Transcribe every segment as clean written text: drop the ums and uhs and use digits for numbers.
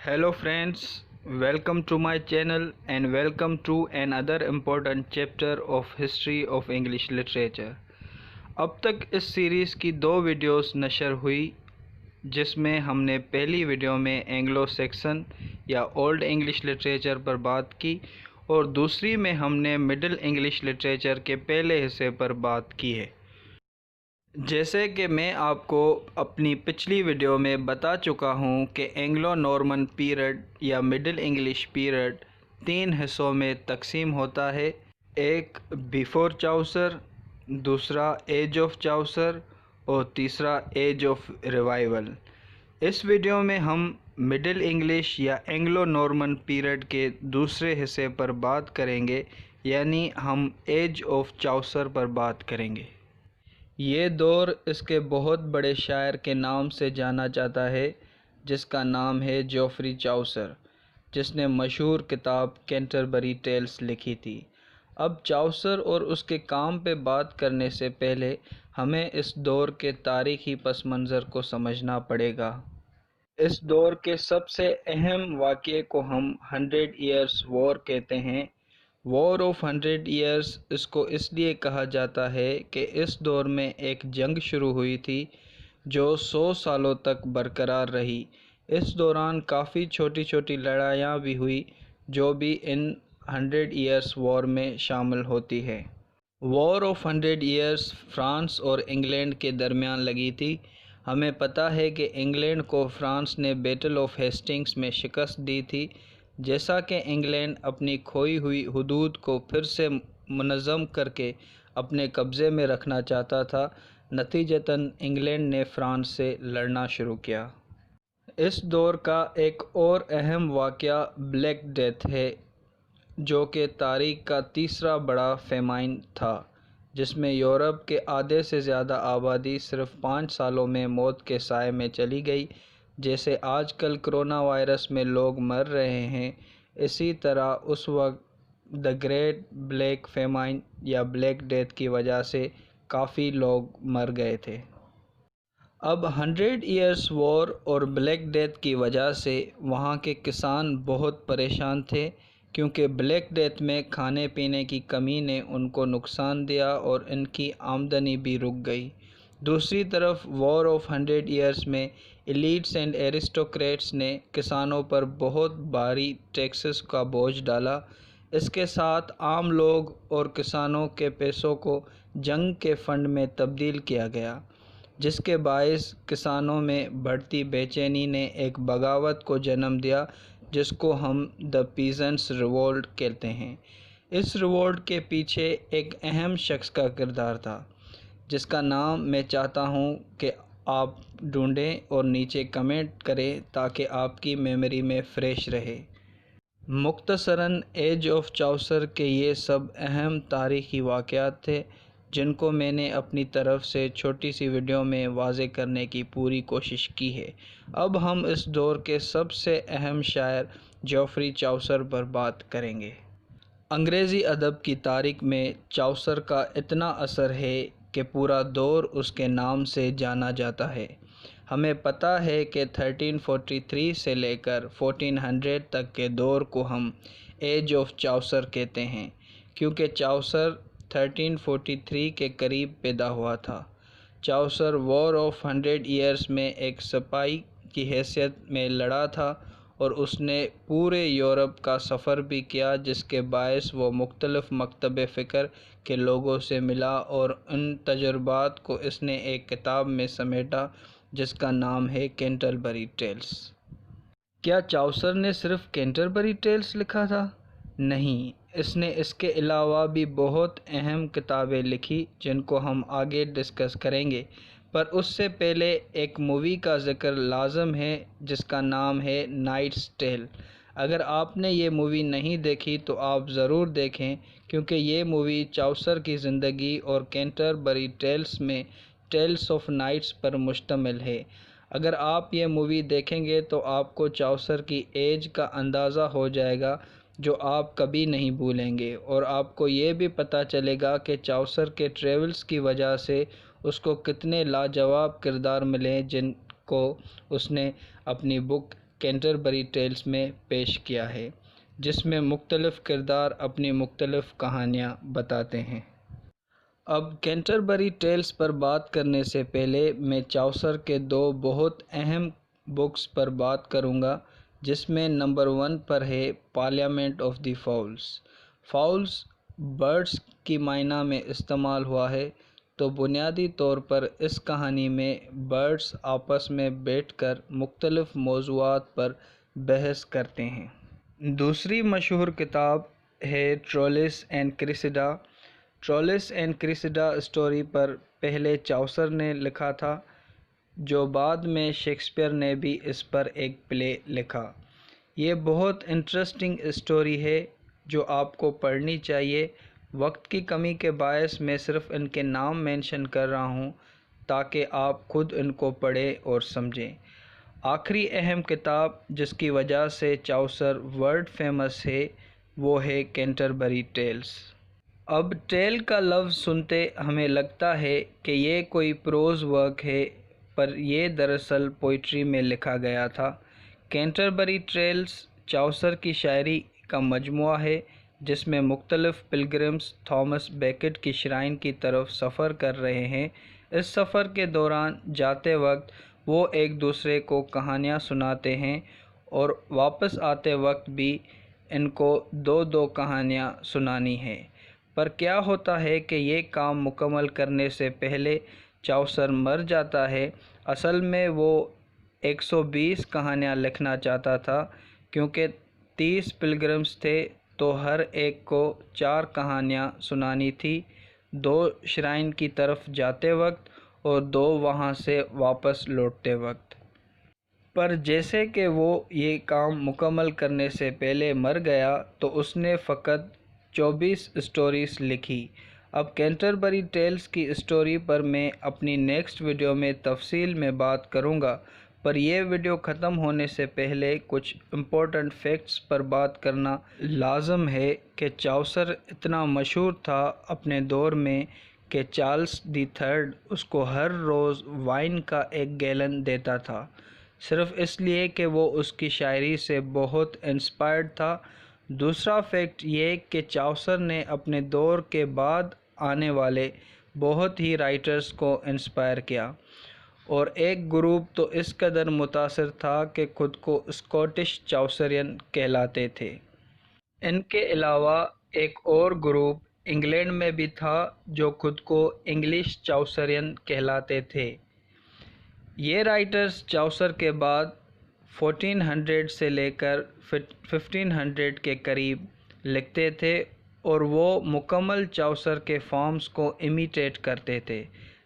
Hello friends, welcome to my channel and welcome to another important chapter of History of English Literature। अब तक इस series की 2 videos नशर हुई, जिसमें हमने पहली वीडियो में एंग्लो सेक्सन या ओल्ड इंग्लिश लिटरेचर पर बात की और दूसरी में हमने मिडिल इंग्लिश लिटरेचर के पहले हिस्से पर बात की है। जैसे कि मैं आपको अपनी पिछली वीडियो में बता चुका हूँ कि एंग्लो नॉर्मन पीरियड या मिडिल इंग्लिश पीरियड 3 हिस्सों में तकसीम होता है। एक बिफोर चाउसर, दूसरा एज ऑफ चाउसर और तीसरा एज ऑफ रिवाइवल। इस वीडियो में हम मिडिल इंग्लिश या एंग्लो नॉर्मन पीरियड के दूसरे हिस्से पर बात करेंगे, यानी हम एज ऑफ चाउसर पर बात करेंगे। ये दौर इसके बहुत बड़े शायर के नाम से जाना जाता है, जिसका नाम है जोफ्री चाउसर, जिसने मशहूर किताब कैंटरबरी टेल्स लिखी थी। अब चाउसर और उसके काम पे बात करने से पहले हमें इस दौर के तारीख़ी पस मंज़र को समझना पड़ेगा। इस दौर के सबसे अहम वाक़ये को हम 100 ईयर्स वॉर कहते हैं। वॉर ऑफ 100 ईयर्स इसको इसलिए कहा जाता है कि इस दौर में एक जंग शुरू हुई थी जो 100 सालों तक बरकरार रही। इस दौरान काफ़ी छोटी छोटी लड़ाइयाँ भी हुई जो भी इन 100 ईयर्स वॉर में शामिल होती है। वॉर ऑफ 100 ईयर्स फ्रांस और इंग्लैंड के दरमियान लगी थी। हमें पता है कि इंग्लैंड को फ्रांस ने बैटल ऑफ हेस्टिंग्स में शिकस्त दी थी। जैसा कि इंग्लैंड अपनी खोई हुई हदूद को फिर से मुनज़्ज़म करके अपने कब्ज़े में रखना चाहता था, नतीजतन इंग्लैंड ने फ्रांस से लड़ना शुरू किया। इस दौर का एक और अहम वाक़या ब्लैक डेथ है, जो कि तारीख़ का तीसरा बड़ा फेमाइन था, जिसमें यूरोप के आधे से ज़्यादा आबादी सिर्फ़ 5 सालों में मौत के साए में चली गई। जैसे आजकल कोरोना वायरस में लोग मर रहे हैं, इसी तरह उस वक्त द ग्रेट ब्लैक फेमाइन या ब्लैक डेथ की वजह से काफ़ी लोग मर गए थे। अब 100 ईयर्स वॉर और ब्लैक डेथ की वजह से वहाँ के किसान बहुत परेशान थे, क्योंकि ब्लैक डेथ में खाने पीने की कमी ने उनको नुकसान दिया और इनकी आमदनी भी रुक गई। दूसरी तरफ वॉर ऑफ 100 ईयर्स में एलीट्स एंड एरिस्टोक्रेट्स ने किसानों पर बहुत भारी टैक्सेस का बोझ डाला। इसके साथ आम लोग और किसानों के पैसों को जंग के फंड में तब्दील किया गया, जिसके बायस किसानों में बढ़ती बेचैनी ने एक बगावत को जन्म दिया, जिसको हम द पीजेंट्स रिवोल्ट कहते हैं। इस रिवोल्ट के पीछे एक अहम शख्स का किरदार था, जिसका नाम मैं चाहता हूँ कि आप ढूंढें और नीचे कमेंट करें ताकि आपकी मेमोरी में फ़्रेश रहे। मुख्तसरन एज ऑफ चाउसर के ये सब अहम तारीख़ी वाक़यात थे, जिनको मैंने अपनी तरफ से छोटी सी वीडियो में वाज़े करने की पूरी कोशिश की है। अब हम इस दौर के सबसे अहम शायर जोफ्री चाउसर पर बात करेंगे। अंग्रेज़ी अदब की तारीख़ में चाउसर का इतना असर है कि पूरा दौर उसके नाम से जाना जाता है। हमें पता है कि 1343 से लेकर 1400 तक के दौर को हम एज ऑफ चाउसर कहते हैं, क्योंकि चाउसर 1343 के करीब पैदा हुआ था। चाउसर वॉर ऑफ 100 ईयर्स में एक सिपाही की हैसियत में लड़ा था और उसने पूरे यूरोप का सफ़र भी किया, जिसके बायस वो मुख्तलिफ़ मकतब फ़िक्र के लोगों से मिला और उन तजुर्बात को इसने एक किताब में समेटा, जिसका नाम है कैंटरबरी टेल्स। क्या चाउसर ने सिर्फ़ कैंटरबरी टेल्स लिखा था? नहीं, इसने इसके अलावा भी बहुत अहम किताबें लिखी, जिनको हम आगे डिस्कस करेंगे। पर उससे पहले एक मूवी का ज़िक्र लाज़म है, जिसका नाम है नाइट्स टेल। अगर आपने ये मूवी नहीं देखी तो आप ज़रूर देखें, क्योंकि ये मूवी चाउसर की ज़िंदगी और कैंटरबरी टेल्स में टेल्स ऑफ नाइट्स पर मुश्तमिल है। अगर आप ये मूवी देखेंगे तो आपको चाउसर की एज का अंदाज़ा हो जाएगा, जो आप कभी नहीं भूलेंगे, और आपको ये भी पता चलेगा कि चाउसर के ट्रेवल्स की वजह से उसको कितने लाजवाब किरदार मिले, जिनको उसने अपनी बुक کینٹربری ٹیلز میں پیش کیا ہے، جس میں مختلف کردار اپنی مختلف کہانیاں بتاتے ہیں۔ اب کینٹربری ٹیلز پر بات کرنے سے پہلے میں چاؤسر کے دو بہت اہم بکس پر بات کروں گا، جس میں نمبر 1 پر ہے پارلیمنٹ آف دی فاؤلز۔ فاؤلز برڈز کی معنی میں استعمال ہوا ہے، تو بنیادی طور پر اس کہانی میں برڈز آپس میں بیٹھ کر مختلف موضوعات پر بحث کرتے ہیں۔ دوسری مشہور کتاب ہے travels and کریسیڈا۔ Travels and کریسیڈا story پر پہلے چاؤسر نے لکھا تھا، جو بعد میں شیکسپیئر نے بھی اس پر ایک پلے لکھا۔ یہ بہت انٹرسٹنگ اسٹوری ہے جو آپ کو پڑھنی چاہیے۔ وقت کی کمی کے باعث میں صرف ان کے نام مینشن کر رہا ہوں تاکہ آپ خود ان کو پڑھیں اور سمجھیں۔ آخری اہم کتاب جس کی وجہ سے چاؤسر ورلڈ فیمس ہے وہ ہے کینٹربری ٹیلز۔ اب ٹیل کا لفظ سنتے ہمیں لگتا ہے کہ یہ کوئی پروز ورک ہے، پر یہ دراصل پوئٹری میں لکھا گیا تھا۔ کینٹربری ٹیلز چاؤسر کی شاعری کا مجموعہ ہے، جس میں مختلف پلگرمز تھامس بیکٹ کی شرائن کی طرف سفر کر رہے ہیں۔ اس سفر کے دوران جاتے وقت وہ ایک دوسرے کو کہانیاں سناتے ہیں اور واپس آتے وقت بھی ان کو دو کہانیاں سنانی ہیں۔ پر کیا ہوتا ہے کہ یہ کام مکمل کرنے سے پہلے چاؤسر مر جاتا ہے۔ اصل میں وہ 120 کہانیاں لکھنا چاہتا تھا، کیونکہ 30 پلگرمز تھے تو ہر ایک کو 4 کہانیاں سنانی تھی، 2 شرائن کی طرف جاتے وقت اور 2 وہاں سے واپس لوٹتے وقت۔ پر جیسے کہ وہ یہ کام مکمل کرنے سے پہلے مر گیا تو اس نے فقط 24 اسٹوریز لکھی۔ اب کینٹربری ٹیلز کی اسٹوری پر میں اپنی نیکسٹ ویڈیو میں تفصیل میں بات کروں گا، پر یہ ویڈیو ختم ہونے سے پہلے کچھ امپورٹنٹ فیکٹس پر بات کرنا لازم ہے کہ چاؤسر اتنا مشہور تھا اپنے دور میں کہ چارلس دی تھرڈ اس کو ہر روز وائن کا 1 گیلن دیتا تھا، صرف اس لیے کہ وہ اس کی شاعری سے بہت انسپائرڈ تھا۔ دوسرا فیکٹ یہ کہ چاؤسر نے اپنے دور کے بعد آنے والے بہت ہی رائٹرز کو انسپائر کیا، اور ایک گروپ تو اس قدر متاثر تھا کہ خود کو اسکاٹش چاؤسریئن کہلاتے تھے۔ ان کے علاوہ ایک اور گروپ انگلینڈ میں بھی تھا جو خود کو انگلش چاؤسریئن کہلاتے تھے۔ یہ رائٹرز چاؤسر کے بعد 1400 سے لے کر 1500 کے قریب لکھتے تھے، اور وہ مکمل چاؤسر کے فارمز کو امیٹیٹ کرتے تھے،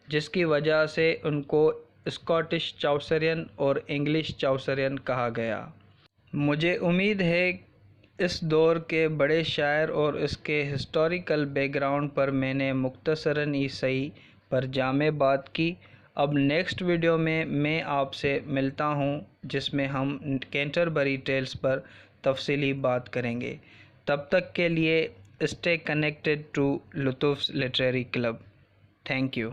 جس کی وجہ سے ان کو اسکاٹش چاؤسریئن اور انگلش چاؤسریئن کہا گیا۔ مجھے امید ہے اس دور کے بڑے شاعر اور اس کے ہسٹوریکل بیک گراؤنڈ پر میں نے مختصراً ہی صحیح پر جامع بات کی۔ اب نیکسٹ ویڈیو میں آپ سے ملتا ہوں، جس میں ہم کینٹربری ٹیلز پر تفصیلی بات کریں گے۔ تب تک کے لیے اسٹے کنیکٹڈ ٹو لطف لٹریری کلب۔ Thank you.